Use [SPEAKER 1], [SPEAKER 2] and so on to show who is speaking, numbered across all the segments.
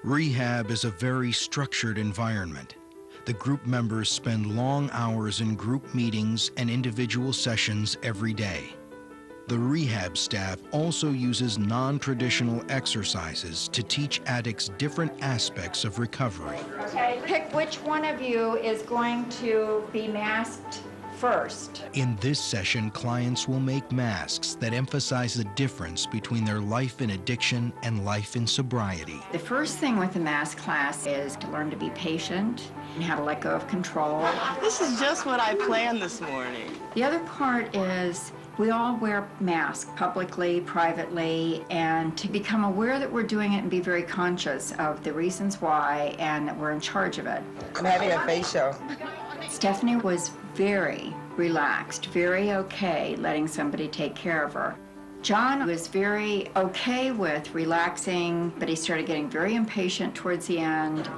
[SPEAKER 1] Rehab is a very structured environment. The group members spend long hours in group meetings and individual sessions every day. The rehab staff also uses non-traditional exercises to teach addicts different aspects of recovery.
[SPEAKER 2] Okay, pick which one of you is going to be masked first.
[SPEAKER 1] In this session, clients will make masks that emphasize the difference between their life in addiction and life in sobriety.
[SPEAKER 2] The first thing with the mask class is to learn to be patient and how to let go of control.
[SPEAKER 3] This is just what I planned this morning.
[SPEAKER 2] The other part is we all wear masks publicly, privately, and to become aware that we're doing it and be very conscious of the reasons why and that we're in charge of it.
[SPEAKER 3] I'm having a facial.
[SPEAKER 2] Stephanie was very relaxed, very okay letting somebody take care of her. John was very okay with relaxing, but he started getting very impatient towards the end.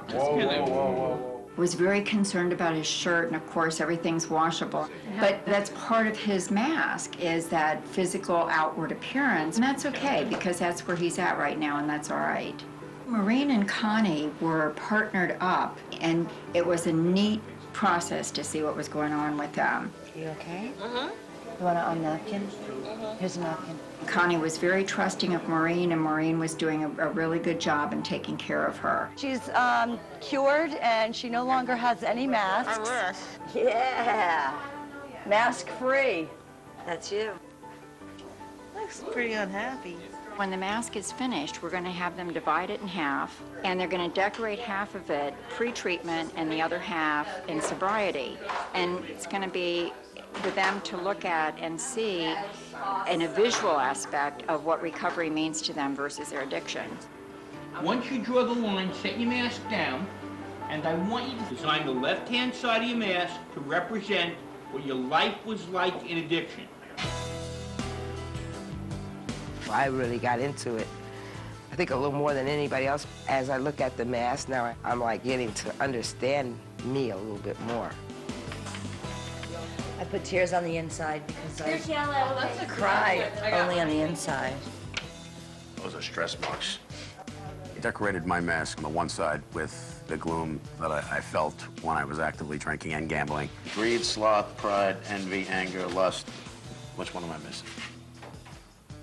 [SPEAKER 2] Was very concerned about his shirt, and of course everything's washable. But that's part of his mask, is that physical outward appearance, and that's okay because that's where he's at right now, and that's all right. Maureen and Connie were partnered up, and it was a neat process to see what was going on with them.
[SPEAKER 4] You okay? You want a napkin? Here's a napkin.
[SPEAKER 2] Connie was very trusting of Maureen, and Maureen was doing a really good job in taking care of her.
[SPEAKER 4] She's cured, and she no longer has any masks.
[SPEAKER 3] I wish.
[SPEAKER 4] Yeah, mask-free. That's you.
[SPEAKER 3] Looks pretty unhappy.
[SPEAKER 2] When the mask is finished, we're going to have them divide it in half, and they're going to decorate half of it pre-treatment and the other half in sobriety. And it's going to be for them to look at and see in a visual aspect of what recovery means to them versus their addiction.
[SPEAKER 5] Once you draw the line, set your mask down, and I want you to design the left-hand side of your mask to represent what your life was like in addiction.
[SPEAKER 6] I really got into it, I think a little more than anybody else. As I look at the mask now, I'm like getting to understand me a little bit more.
[SPEAKER 4] I put tears on the inside because I cry only on the inside.
[SPEAKER 7] Those are stress marks. I decorated my mask on the one side with the gloom that I felt when I was actively drinking and gambling. Greed, sloth, pride, envy, anger, lust. Which one am I missing?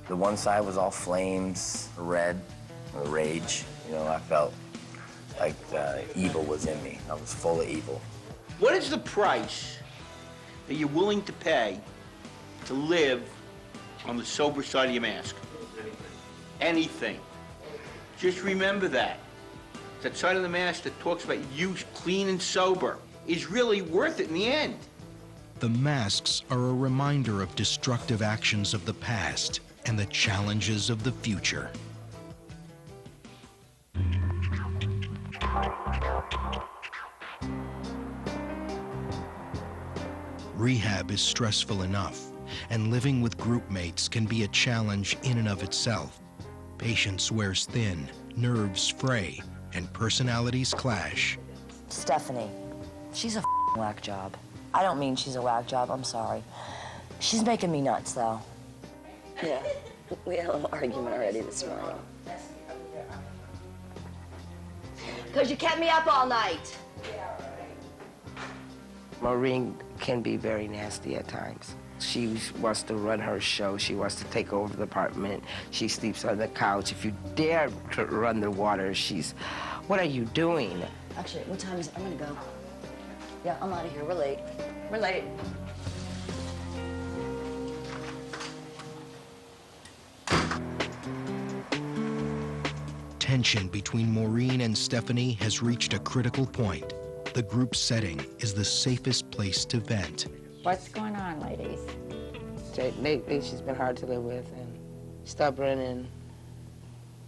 [SPEAKER 8] The one side was all flames, red, rage. You know, I felt like evil was in me. I was full of evil.
[SPEAKER 5] What is the price that you're willing to pay to live on the sober side of your mask? Anything. Just remember that. That side of the mask that talks about you clean and sober is really worth it in the end.
[SPEAKER 1] The masks are a reminder of destructive actions of the past and the challenges of the future. Rehab is stressful enough, and living with group mates can be a challenge in and of itself. Patience wears thin, nerves fray, and personalities clash.
[SPEAKER 4] Stephanie, she's a whack job. I don't mean she's a whack job, I'm sorry. She's making me nuts, though. Yeah, we had a little argument already this morning. Because you kept me up all night.
[SPEAKER 6] Maureen can be very nasty at times. She wants to run her show. She wants to take over the apartment. She sleeps on the couch. If you dare to run the water, she's, what are you doing?
[SPEAKER 4] Actually, what time is it? I'm gonna go. Yeah, I'm out of here. We're late. We're late.
[SPEAKER 1] Tension between Maureen and Stephanie has reached a critical point. The group setting is the safest place to vent.
[SPEAKER 2] What's going on, ladies?
[SPEAKER 6] Lately, she's been hard to live with and stubborn and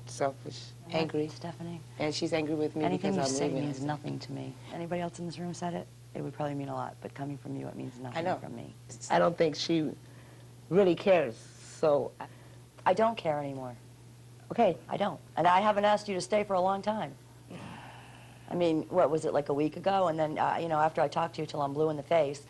[SPEAKER 6] selfish, angry.
[SPEAKER 4] Stephanie?
[SPEAKER 6] And she's angry with me
[SPEAKER 4] Anything
[SPEAKER 6] because
[SPEAKER 4] you
[SPEAKER 6] I'm
[SPEAKER 4] say
[SPEAKER 6] leaving.
[SPEAKER 4] means nothing to me. Anybody else in this room said it, it would probably mean a lot. But coming from you, it means nothing from me.
[SPEAKER 6] I don't think she really cares, so...
[SPEAKER 4] I don't care anymore.
[SPEAKER 6] Okay.
[SPEAKER 4] I don't. And I haven't asked you to stay for a long time. I mean, what was it, like a week ago? And then, you know, after I talked to you till I'm blue in the face,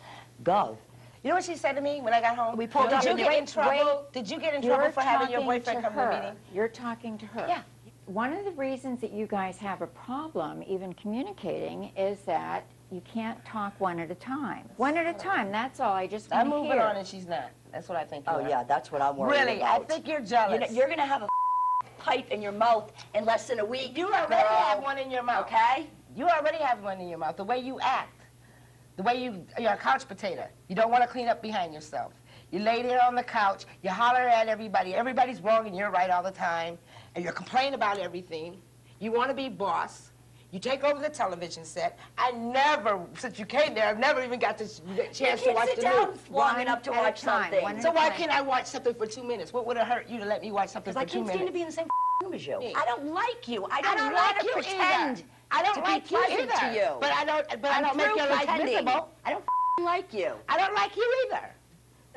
[SPEAKER 4] go.
[SPEAKER 6] You know what she said to me when I got home?
[SPEAKER 4] We pulled up.
[SPEAKER 6] Did you get in trouble? Did you get in trouble for having your boyfriend come to the meeting?
[SPEAKER 2] You're talking to her.
[SPEAKER 4] Yeah.
[SPEAKER 2] One of the reasons that you guys have a problem even communicating is that you can't talk one at a time. One at a time, that's all. I just
[SPEAKER 6] I'm
[SPEAKER 2] want to
[SPEAKER 6] moving
[SPEAKER 2] hear.
[SPEAKER 6] on and she's not. That's what I think.
[SPEAKER 4] Oh, yeah, that's what I'm worried
[SPEAKER 6] Really?
[SPEAKER 4] about.
[SPEAKER 6] I think you're jealous.
[SPEAKER 4] You're going to have a pipe in your mouth in less than a week.
[SPEAKER 6] You already have one in your mouth.
[SPEAKER 4] Okay?
[SPEAKER 6] You already have one in your mouth. The way you act, the way you're a couch potato. You don't want to clean up behind yourself. You lay there on the couch, you holler at everybody. Everybody's wrong and you're right all the time. And you're complaining about everything. You want to be boss. You take over the television set. I never, since you came there, I've never even got the chance to watch the news.
[SPEAKER 4] Long enough to watch something.
[SPEAKER 6] So why can't I watch something for 2 minutes? What would it hurt you to let me watch something
[SPEAKER 4] Because
[SPEAKER 6] for 2
[SPEAKER 4] I can't stand
[SPEAKER 6] minutes?
[SPEAKER 4] to be in the same room as you.
[SPEAKER 6] Yeah.
[SPEAKER 4] I don't like you. I
[SPEAKER 6] don't
[SPEAKER 4] don't
[SPEAKER 6] like
[SPEAKER 4] want to
[SPEAKER 6] you
[SPEAKER 4] pretend
[SPEAKER 6] either. I don't
[SPEAKER 4] to
[SPEAKER 6] like
[SPEAKER 4] be
[SPEAKER 6] you
[SPEAKER 4] pleasant
[SPEAKER 6] either.
[SPEAKER 4] to you.
[SPEAKER 6] But I don't make your life miserable.
[SPEAKER 4] I don't like you.
[SPEAKER 6] I don't like you either.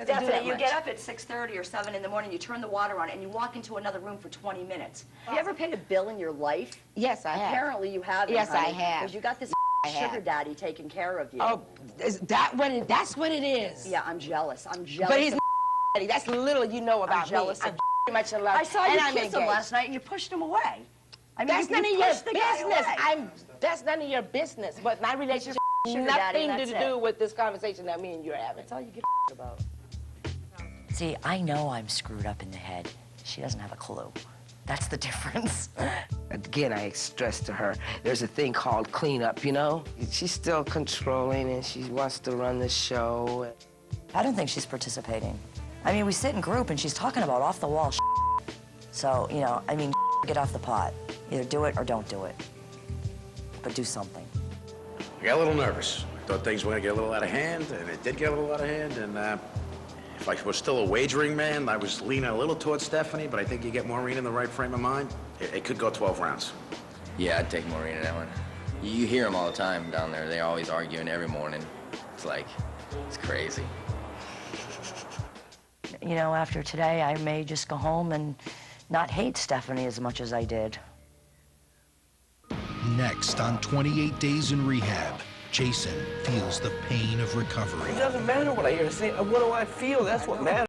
[SPEAKER 4] Stephanie, you get up at 6:30 or 7 in the morning, you turn the water on, and you walk into another room for 20 minutes. Have you ever paid a bill in your life?
[SPEAKER 6] Yes, I have.
[SPEAKER 4] Apparently you haven't,
[SPEAKER 6] Yes, I
[SPEAKER 4] honey,
[SPEAKER 6] have.
[SPEAKER 4] Because you got this
[SPEAKER 6] I have.
[SPEAKER 4] sugar daddy taking care of you.
[SPEAKER 6] Oh, is that what it, that's what it is?
[SPEAKER 4] Yeah, I'm jealous. I'm jealous.
[SPEAKER 6] But he's daddy. That's little you know about
[SPEAKER 4] I'm jealous
[SPEAKER 6] me.
[SPEAKER 4] of
[SPEAKER 6] I'm very much in love.
[SPEAKER 4] I saw you
[SPEAKER 6] and I'm
[SPEAKER 4] kiss him
[SPEAKER 6] engaged.
[SPEAKER 4] last night, and you pushed him away. I mean,
[SPEAKER 6] That's
[SPEAKER 4] you
[SPEAKER 6] none of your
[SPEAKER 4] pushed the guy
[SPEAKER 6] business.
[SPEAKER 4] away.
[SPEAKER 6] That's none of your business. But my relationship has
[SPEAKER 4] sugar daddy,
[SPEAKER 6] nothing to
[SPEAKER 4] that's
[SPEAKER 6] do
[SPEAKER 4] it.
[SPEAKER 6] with this conversation that me and you are having.
[SPEAKER 4] That's all you give about. See, I know I'm screwed up in the head. She doesn't have a clue. That's the difference.
[SPEAKER 6] Again, I stress to her, there's a thing called cleanup, you know? She's still controlling and she wants to run the show.
[SPEAKER 4] I don't think she's participating. I mean, we sit in group and she's talking about off-the-wall shit. So, you know, I mean, get off the pot. Either do it or don't do it. But do something.
[SPEAKER 7] I got a little nervous. I thought things were going to get a little out of hand, and it did get a little out of hand. And if I was still a wagering man, I was leaning a little towards Stephanie, but I think you get Maureen in the right frame of mind. It could go 12 rounds.
[SPEAKER 8] Yeah, I'd take Maureen in that one. You hear them all the time down there. They're always arguing every morning. It's like, it's crazy.
[SPEAKER 4] You know, after today, I may just go home and not hate Stephanie as much as I did.
[SPEAKER 1] Next on 28 Days in Rehab, Jason feels the pain of recovery.
[SPEAKER 9] It doesn't matter what I hear to say. What do I feel? That's what matters.